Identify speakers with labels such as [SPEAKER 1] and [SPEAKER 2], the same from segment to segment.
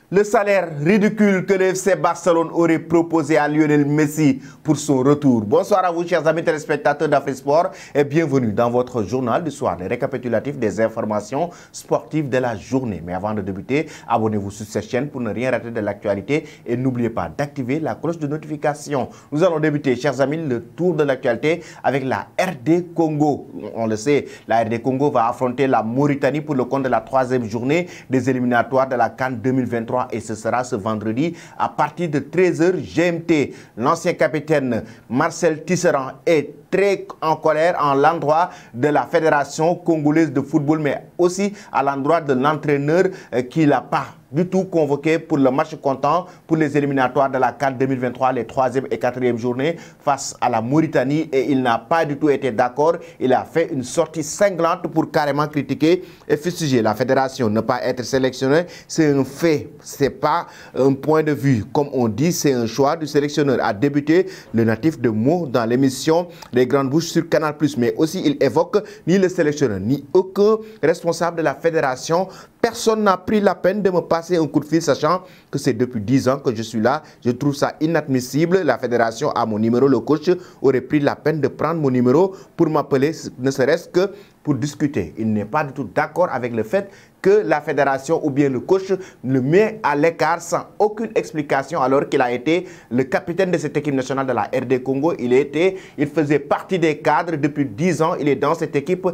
[SPEAKER 1] Le salaire ridicule que le FC Barcelone aurait proposé à Lionel Messi pour son retour. Bonsoir à vous, chers amis téléspectateurs d'AfriSport, et bienvenue dans votre journal du soir, le récapitulatif des informations sportives de la journée. Mais avant de débuter, abonnez-vous sur cette chaîne pour ne rien rater de l'actualité et n'oubliez pas d'activer la cloche de notification. Nous allons débuter, chers amis, le tour de l'actualité avec la RD Congo. On le sait, la RD Congo va affronter la Mauritanie pour le compte de la troisième journée des éliminatoires de la CAN 2023. Et ce sera ce vendredi à partir de 13 h GMT. L'ancien capitaine Marcel Tisserand est très en colère à l'endroit de la Fédération congolaise de football, mais aussi à l'endroit de l'entraîneur qui l'a pas du tout convoqué pour le match comptant pour les éliminatoires de la CAN 2023, les 3e et 4e journées face à la Mauritanie, et il n'a pas du tout été d'accord. Il a fait une sortie cinglante pour carrément critiquer et fustiger la fédération. Ne pas être sélectionné, c'est un fait, c'est pas un point de vue. Comme on dit, c'est un choix du sélectionneur. A débuté le natif de Meaux dans l'émission Les Grandes Bouches sur Canal+, mais aussi il évoque ni le sélectionneur, ni aucun responsable de la fédération. Personne n'a pris la peine de me passer un coup de fil, sachant que c'est depuis 10 ans que je suis là. Je trouve ça inadmissible. La fédération a mon numéro. Le coach aurait pris la peine de prendre mon numéro pour m'appeler, ne serait-ce que pour discuter. Il n'est pas du tout d'accord avec le fait que la fédération ou bien le coach le met à l'écart sans aucune explication, alors qu'il a été le capitaine de cette équipe nationale de la RD Congo. Il faisait partie des cadres depuis 10 ans. Il est dans cette équipe.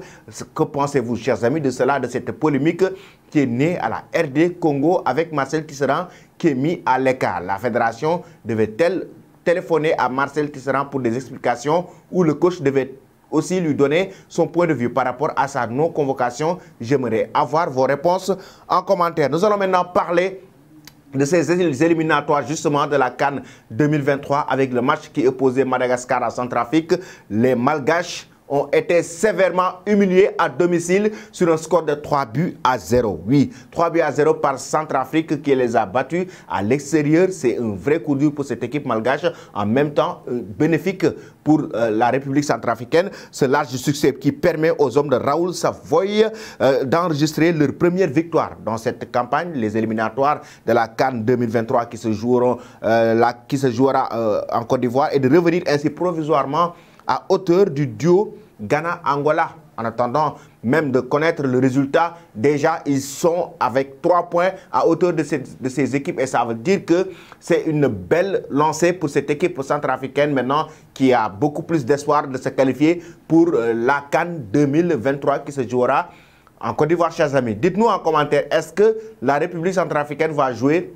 [SPEAKER 1] Que pensez-vous, chers amis, de cela, de cette polémique qui est née à la RD Congo avec Marcel Tisserand qui est mis à l'écart? La fédération devait-elle téléphoner à Marcel Tisserand pour des explications, ou le coach devait aussi lui donner son point de vue par rapport à sa non-convocation? J'aimerais avoir vos réponses en commentaire. Nous allons maintenant parler de ces éliminatoires justement de la CAN 2023 avec le match qui opposait Madagascar à Centrafrique. Les Malgaches ont été sévèrement humiliés à domicile sur un score de 3-0. Oui, 3-0 par Centrafrique qui les a battus à l'extérieur. C'est un vrai coup dur pour cette équipe malgache, en même temps bénéfique pour la République centrafricaine. Ce large succès qui permet aux hommes de Raoul Savoy d'enregistrer leur première victoire dans cette campagne, les éliminatoires de la CAN 2023 qui se jouera en Côte d'Ivoire, et de revenir ainsi provisoirement à hauteur du duo Ghana-Angola. En attendant même de connaître le résultat, déjà ils sont avec 3 points à hauteur de ces équipes, et ça veut dire que c'est une belle lancée pour cette équipe centrafricaine maintenant qui a beaucoup plus d'espoir de se qualifier pour la CAN 2023 qui se jouera en Côte d'Ivoire, chers amis. Dites-nous en commentaire, est-ce que la République centrafricaine va jouer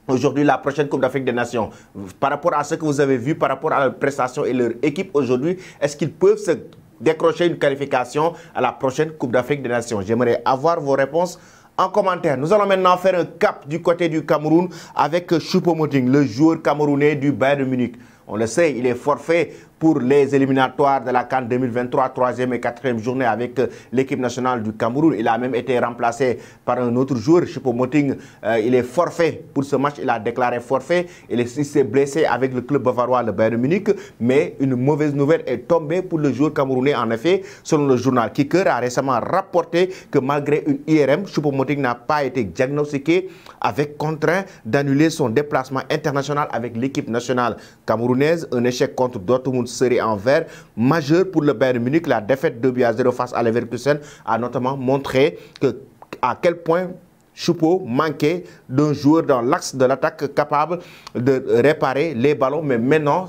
[SPEAKER 1] aujourd'hui la prochaine Coupe d'Afrique des Nations? Par rapport à ce que vous avez vu, par rapport à leur prestation et leur équipe aujourd'hui, est-ce qu'ils peuvent se décrocher une qualification à la prochaine Coupe d'Afrique des Nations? J'aimerais avoir vos réponses en commentaire. Nous allons maintenant faire un cap du côté du Cameroun avec Choupo-Moting, le joueur camerounais du Bayern de Munich. On le sait, il est forfait pour les éliminatoires de la CAN 2023, 3e et 4e journée avec l'équipe nationale du Cameroun. Il a même été remplacé par un autre joueur, Choupo-Moting. Il est forfait pour ce match, il a déclaré forfait. Il s'est blessé avec le club bavarois, le Bayern de Munich. Mais une mauvaise nouvelle est tombée pour le joueur camerounais. En effet, selon le journal Kicker, a récemment rapporté que malgré une IRM, Choupo-Moting n'a pas été diagnostiqué, avec contraint d'annuler son déplacement international avec l'équipe nationale camerounaise. Un échec contre Dortmund serait en vert majeur pour le Bayern Munich. La défaite 2-0 face à Leverkusen a notamment montré à quel point Choupo manquait d'un joueur dans l'axe de l'attaque capable de réparer les ballons. Mais maintenant,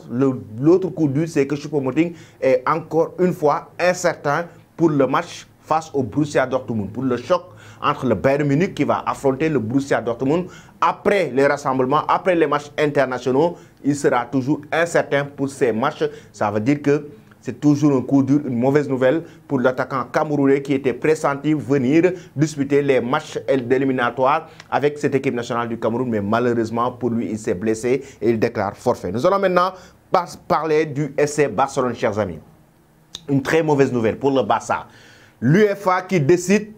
[SPEAKER 1] l'autre coup dur, c'est que Choupo-Moting est encore une fois incertain pour le match face au Borussia Dortmund, pour le choc entre le Bayern Munich qui va affronter le Borussia Dortmund. Après les rassemblements, après les matchs internationaux, il sera toujours incertain pour ces matchs. Ça veut dire que c'est toujours un coup dur, une mauvaise nouvelle pour l'attaquant camerounais qui était pressenti venir disputer les matchs éliminatoires avec cette équipe nationale du Cameroun. Mais malheureusement pour lui, il s'est blessé et il déclare forfait. Nous allons maintenant parler du FC Barcelone, chers amis. Une très mauvaise nouvelle pour le Barça. L'UEFA qui décide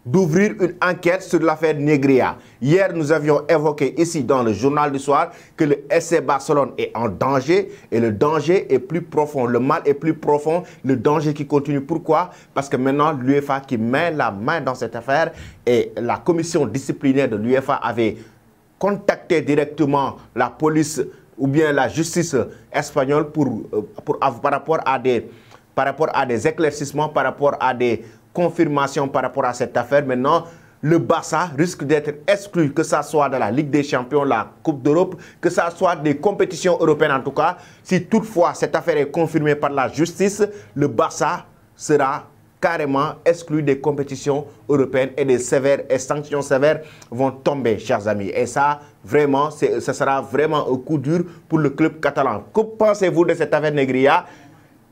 [SPEAKER 1] d'ouvrir une enquête sur l'affaire Negreira. Hier, nous avions évoqué ici dans le journal du soir que le FC Barcelone est en danger, et le danger est plus profond, le mal est plus profond, le danger qui continue. Pourquoi? Parce que maintenant, l'UEFA qui met la main dans cette affaire, et la commission disciplinaire de l'UEFA avait contacter directement la police ou bien la justice espagnole par rapport à des éclaircissements, par rapport à des confirmations par rapport à cette affaire. Maintenant, le Barça risque d'être exclu, que ce soit de la Ligue des Champions, la Coupe d'Europe, que ce soit des compétitions européennes en tout cas. Si toutefois cette affaire est confirmée par la justice, le Barça sera carrément exclu des compétitions européennes et des sanctions sévères vont tomber, chers amis. Et ça, vraiment, ce sera vraiment un coup dur pour le club catalan. Que pensez-vous de cette affaire Negria?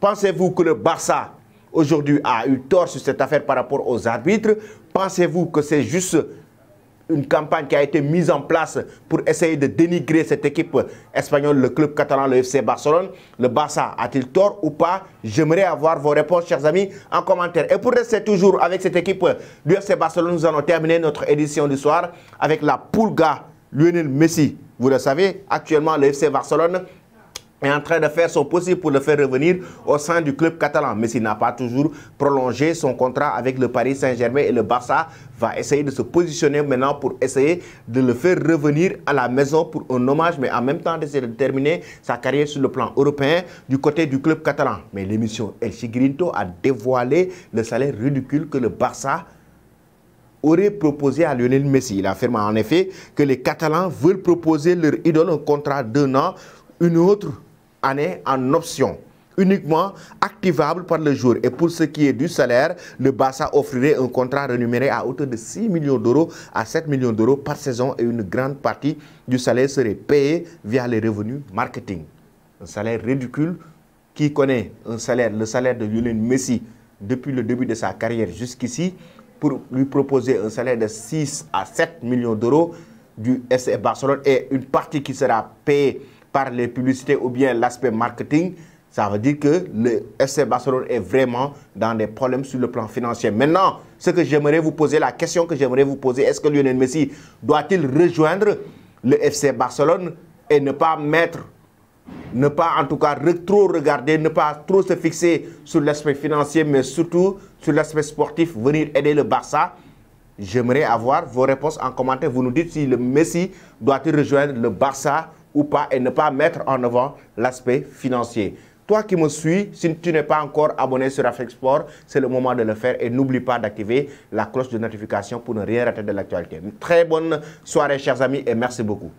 [SPEAKER 1] Pensez-vous que le Barça aujourd'hui a eu tort sur cette affaire par rapport aux arbitres? Pensez-vous que c'est juste une campagne qui a été mise en place pour essayer de dénigrer cette équipe espagnole, le club catalan, le FC Barcelone? Le Barça a-t-il tort ou pas? J'aimerais avoir vos réponses, chers amis, en commentaire. Et pour rester toujours avec cette équipe du FC Barcelone, nous allons terminer notre édition du soir avec la Pulga Lionel Messi. Vous le savez, actuellement, le FC Barcelone est en train de faire son possible pour le faire revenir au sein du club catalan. Messi n'a pas toujours prolongé son contrat avec le Paris Saint-Germain et le Barça va essayer de se positionner maintenant pour essayer de le faire revenir à la maison pour un hommage, mais en même temps d'essayer de terminer sa carrière sur le plan européen du côté du club catalan. Mais l'émission El Chigrinto a dévoilé le salaire ridicule que le Barça aurait proposé à Lionel Messi. Il affirme en effet que les Catalans veulent proposer leur idole un contrat d'1 an, une autre année en option, uniquement activable par le jour. Et pour ce qui est du salaire, le Barça offrirait un contrat rémunéré à hauteur de 6 millions d'euros à 7 millions d'euros par saison et une grande partie du salaire serait payée via les revenus marketing. Un salaire ridicule. Qui connaît le salaire de Lionel Messi depuis le début de sa carrière jusqu'ici, pour lui proposer un salaire de 6 à 7 millions d'euros du FC Barcelone et une partie qui sera payée par les publicités ou bien l'aspect marketing, ça veut dire que le FC Barcelone est vraiment dans des problèmes sur le plan financier. Maintenant, ce que j'aimerais vous poser, la question que j'aimerais vous poser, est-ce que Lionel Messi doit-il rejoindre le FC Barcelone et ne pas en tout cas trop regarder, ne pas trop se fixer sur l'aspect financier, mais surtout sur l'aspect sportif, venir aider le Barça? J'aimerais avoir vos réponses en commentaire. Vous nous dites si le Messi doit-il rejoindre le Barça ou pas et ne pas mettre en avant l'aspect financier. Toi qui me suis, si tu n'es pas encore abonné sur Afrique Sport, c'est le moment de le faire et n'oublie pas d'activer la cloche de notification pour ne rien rater de l'actualité. Une très bonne soirée, chers amis, et merci beaucoup.